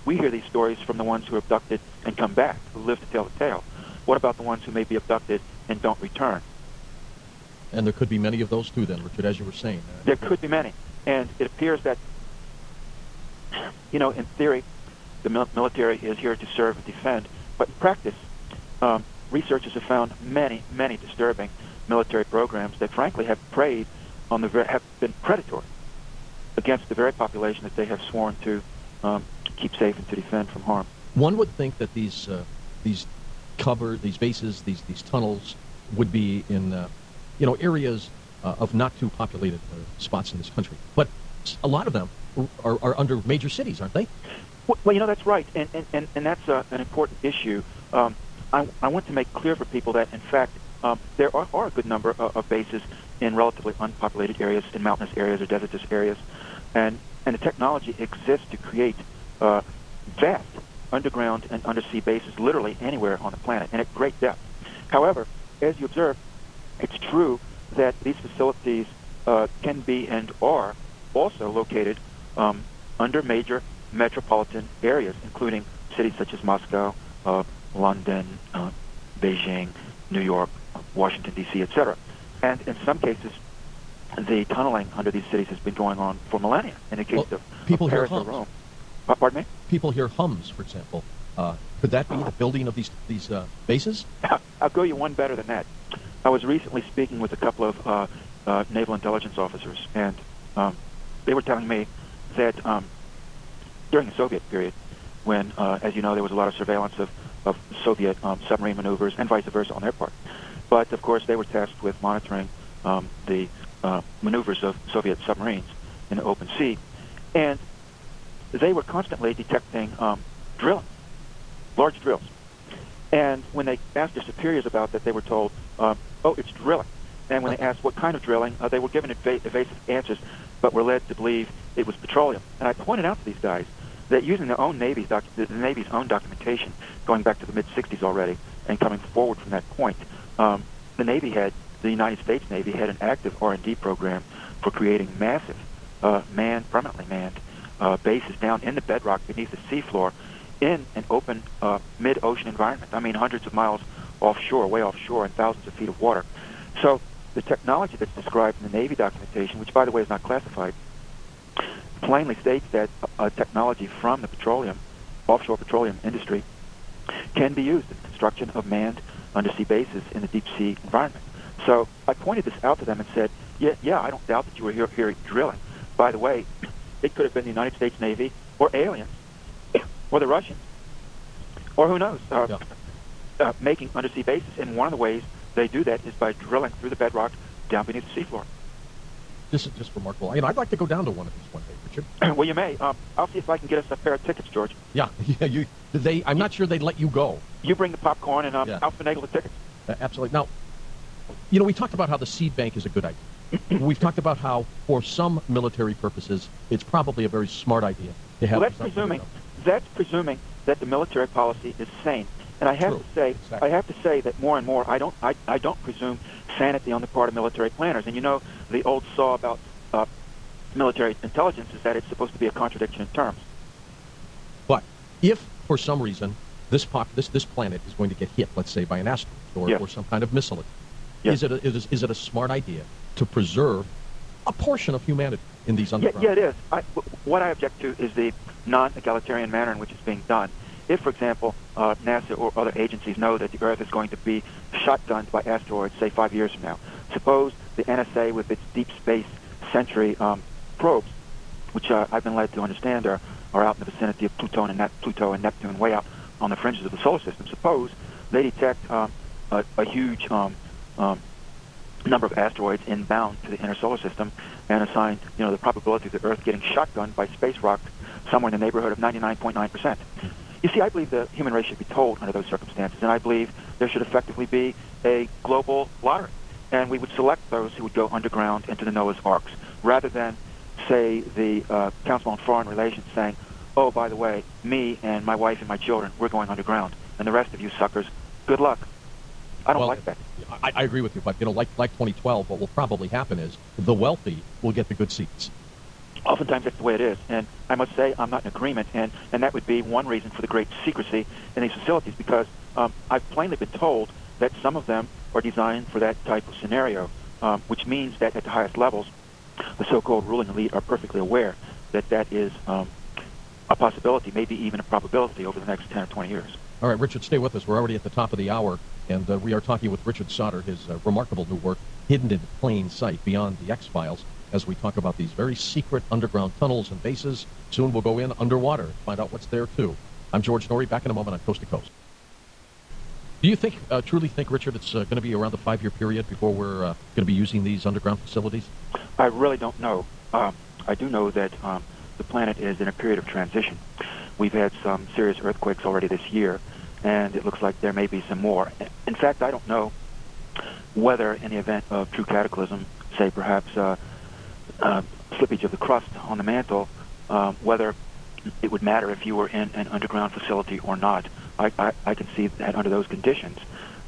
we hear these stories from the ones who are abducted and come back, who live to tell the tale. What about the ones who may be abducted and don't return? And there could be many of those too then, Richard, as you were saying. There could be many. And it appears that, in theory, the military is here to serve and defend. But in practice, researchers have found many, many disturbing military programs that, frankly, have preyed on have been predatory against the very population that they have sworn to keep safe and to defend from harm. One would think that these bases, these tunnels, would be in areas of not too populated spots in this country. But a lot of them are under major cities, aren't they? Well, that's right, and that's an important issue. I want to make clear for people that, in fact, there are a good number of bases in relatively unpopulated areas, in mountainous areas or desertous areas, and the technology exists to create vast underground and undersea bases literally anywhere on the planet and at great depth. However, as you observe, it's true that these facilities can be and are also located under major metropolitan areas, including cities such as Moscow, London, Beijing, New York, Washington, D.C., etc. And in some cases, the tunneling under these cities has been going on for millennia. In the case of Paris or Rome. Pardon me? People hear hums, for example. Could that be the building of these bases? I'll go you one better than that. I was recently speaking with a couple of naval intelligence officers, and they were telling me that during the Soviet period, when, as you know, there was a lot of surveillance of Soviet submarine maneuvers and vice versa on their part. But, of course, they were tasked with monitoring the maneuvers of Soviet submarines in the open sea. And they were constantly detecting drilling, large drills. And when they asked their superiors about that, they were told, oh, it's drilling. And when they asked what kind of drilling, they were given evasive answers, but were led to believe it was petroleum. And I pointed out to these guys that using their own the Navy's own documentation, going back to the mid-'60s already, and coming forward from that point, the United States Navy had an active R&D program for creating massive permanently manned bases down in the bedrock beneath the seafloor in an open mid-ocean environment. I mean, hundreds of miles offshore, way offshore, and thousands of feet of water. So the technology that's described in the Navy documentation, which, by the way, is not classified, plainly states that technology from the offshore petroleum industry can be used in the construction of manned undersea bases in the deep sea environment. So I pointed this out to them and said, yeah, I don't doubt that you were here drilling. By the way, it could have been the United States Navy or aliens or the Russians or who knows, making undersea bases. And one of the ways they do that is by drilling through the bedrock down beneath the seafloor. This is just remarkable. I'd like to go down to one of these one day, Richard. Well, you may. I'll see if I can get us a pair of tickets, George. Yeah. I'm not sure they'd let you go. You bring the popcorn, and I'll finagle the tickets. Absolutely. Now, we talked about how the seed bank is a good idea. We've talked about how, for some military purposes, it's probably a very smart idea to have. Well, that's presuming that the military policy is sane. And I have to say that more and more, I don't presume sanity on the part of military planners. And the old saw about military intelligence is that it's supposed to be a contradiction in terms. But if, for some reason, this planet is going to get hit, let's say, by an asteroid or some kind of missile, is it a smart idea to preserve a portion of humanity in these underground? Yeah, it is. What I object to is the non-egalitarian manner in which it's being done. If, for example, NASA or other agencies know that the Earth is going to be shotgunned by asteroids, say 5 years from now, suppose the NSA with its Deep Space Century probes, which I've been led to understand are out in the vicinity of Pluto and Neptune, way out on the fringes of the solar system. Suppose they detect a huge number of asteroids inbound to the inner solar system and assign, the probability of the Earth getting shotgunned by space rock somewhere in the neighborhood of 99.9%. You see, I believe the human race should be told under those circumstances, and I believe there should effectively be a global lottery, and we would select those who would go underground into the Noah's Arks, rather than, say, the Council on Foreign Relations saying, oh, by the way, me and my wife and my children, we're going underground, and the rest of you suckers, good luck. I don't like that. I agree with you, but, like 2012, what will probably happen is the wealthy will get the good seats. oftentimes that's the way it is. And I must say I'm not in agreement, and that would be one reason for the great secrecy in these facilities, because I've plainly been told that some of them are designed for that type of scenario, which means that at the highest levels, the so-called ruling elite are perfectly aware that that is a possibility, maybe even a probability over the next 10 or 20 years. All right, Richard, stay with us. We're already at the top of the hour, and we are talking with Richard Sauder, his remarkable new work, Hidden in Plain Sight, Beyond the X-Files, as we talk about these very secret underground tunnels and bases. Soon we'll go in underwater and find out what's there, too. I'm George Noory, back in a moment on Coast to Coast. Do you think, truly think, Richard, it's going to be around the 5-year period before we're going to be using these underground facilities? I really don't know. I do know that the planet is in a period of transition. We've had some serious earthquakes already this year, and it looks like there may be some more. In fact, I don't know whether in the event of true cataclysm, say perhaps slippage of the crust on the mantle, whether it would matter if you were in an underground facility or not. I can see that under those conditions,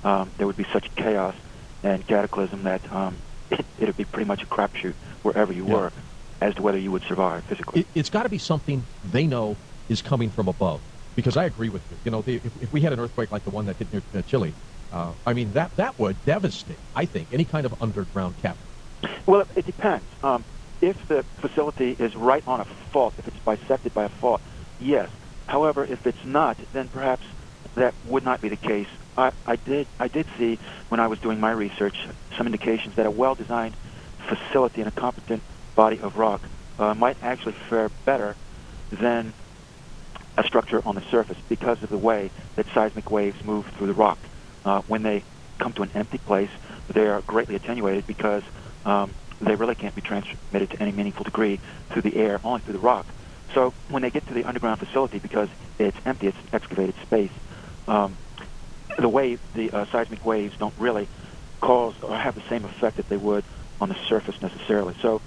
there would be such chaos and cataclysm that it would be pretty much a crapshoot wherever you were as to whether you would survive physically. It's got to be something they know is coming from above, because I agree with you. You know, if we had an earthquake like the one that hit near Chile, I mean, that would devastate, I think, any kind of underground cavern. Well, it depends. If the facility is right on a fault, if it's bisected by a fault, yes. However, if it's not, then perhaps that would not be the case. I did see, when I was doing my research, some indications that a well-designed facility and a competent body of rock might actually fare better than a structure on the surface because of the way that seismic waves move through the rock. When they come to an empty place, they are greatly attenuated because they really can't be transmitted to any meaningful degree through the air, only through the rock. So when they get to the underground facility, because it's empty, it's excavated space, the seismic waves don't really cause or have the same effect that they would on the surface necessarily. So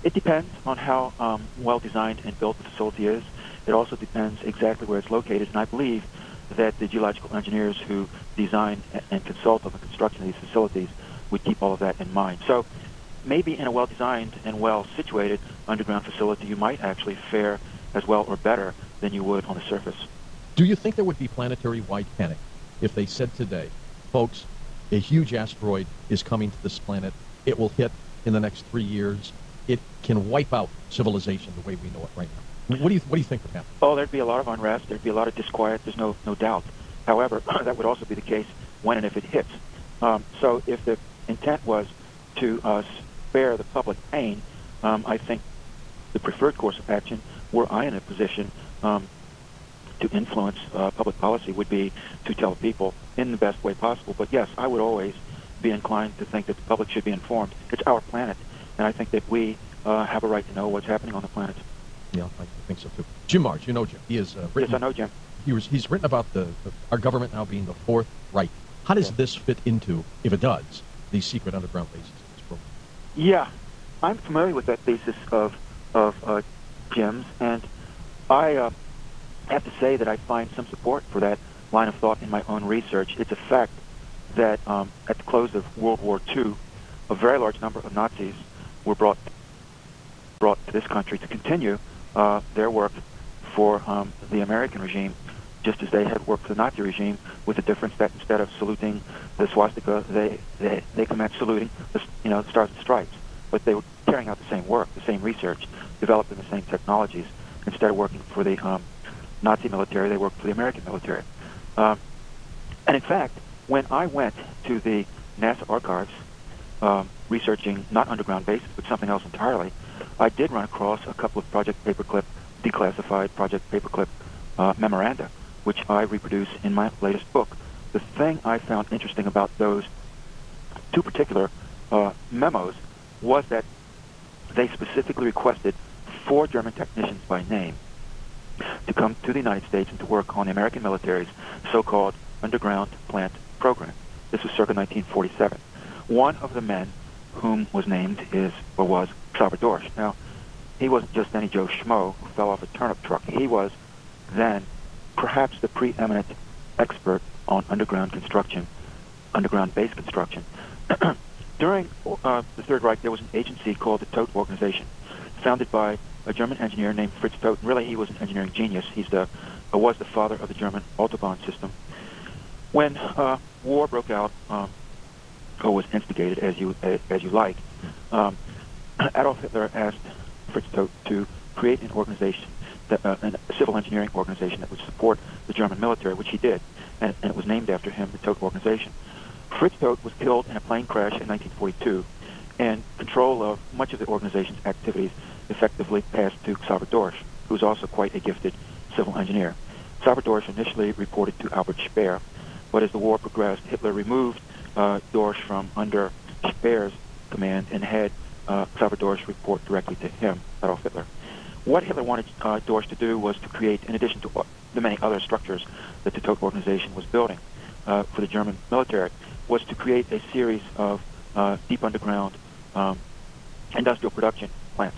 it depends on how well designed and built the facility is. It also depends exactly where it's located, and I believe that the geological engineers who design and consult on the construction of these facilities would keep all of that in mind. So maybe in a well-designed and well-situated underground facility, you might actually fare as well or better than you would on the surface. Do you think there would be planetary-wide panic if they said today, folks, a huge asteroid is coming to this planet, it will hit in the next 3 years, it can wipe out civilization the way we know it right now? What do you think would happen? Oh, there'd be a lot of unrest, there'd be a lot of disquiet, there's no doubt. However, that would also be the case when and if it hits. So if the intent was to spare the public pain, I think the preferred course of action, were I in a position to influence public policy, would be to tell people in the best way possible. But yes, I would always be inclined to think that the public should be informed. It's our planet, and I think that we have a right to know what's happening on the planet. Yeah, I think so too. Jim Marrs, you know Jim. He is written. Yes, I know Jim. He's written about our government now being the Fourth Reich. How does this fit into, if it does, these secret underground bases in this program? Yeah, I'm familiar with that thesis of Jim's, and I have to say that I find some support for that line of thought in my own research. It's a fact that at the close of World War II, a very large number of Nazis were brought to this country to continue their work for the American regime, just as they had worked for the Nazi regime, with the difference that instead of saluting the swastika, they commenced saluting the Stars and Stripes. But they were carrying out the same work, the same research, developing the same technologies. Instead of working for the Nazi military, they worked for the American military. And in fact, when I went to the NASA archives, researching not underground bases, but something else entirely, I did run across a couple of Project Paperclip, declassified Project Paperclip memoranda, which I reproduce in my latest book. The thing I found interesting about those two particular memos was that they specifically requested 4 German technicians by name to come to the United States and to work on the American military's so-called underground plant program. This was circa 1947. One of the men whom was named was Xaver Dorsch. Now, he wasn't just any Joe Schmo who fell off a turnip truck. He was then perhaps the preeminent expert on underground construction, underground base construction. During the Third Reich, there was an agency called the Todt Organization, founded by a German engineer named Fritz Todt. Really, he was an engineering genius. Was the father of the German Autobahn system. When war broke out, or was instigated, as you like, Adolf Hitler asked Fritz Todt to create an organization, a civil engineering organization that would support the German military, which he did, and it was named after him, the Todt Organization. Fritz Todt was killed in a plane crash in 1942, and control of much of the organization's activities effectively passed to Xaver Dorsch, who was also quite a gifted civil engineer. Xaver Dorsch initially reported to Albert Speer, but as the war progressed, Hitler removed Dorsch from under Speer's command and had Xaver Dorsch report directly to him, Adolf Hitler. What Hitler wanted Dorsch to do was to create, in addition to the many other structures that the Todt Organization was building for the German military, was to create a series of deep underground industrial production plants.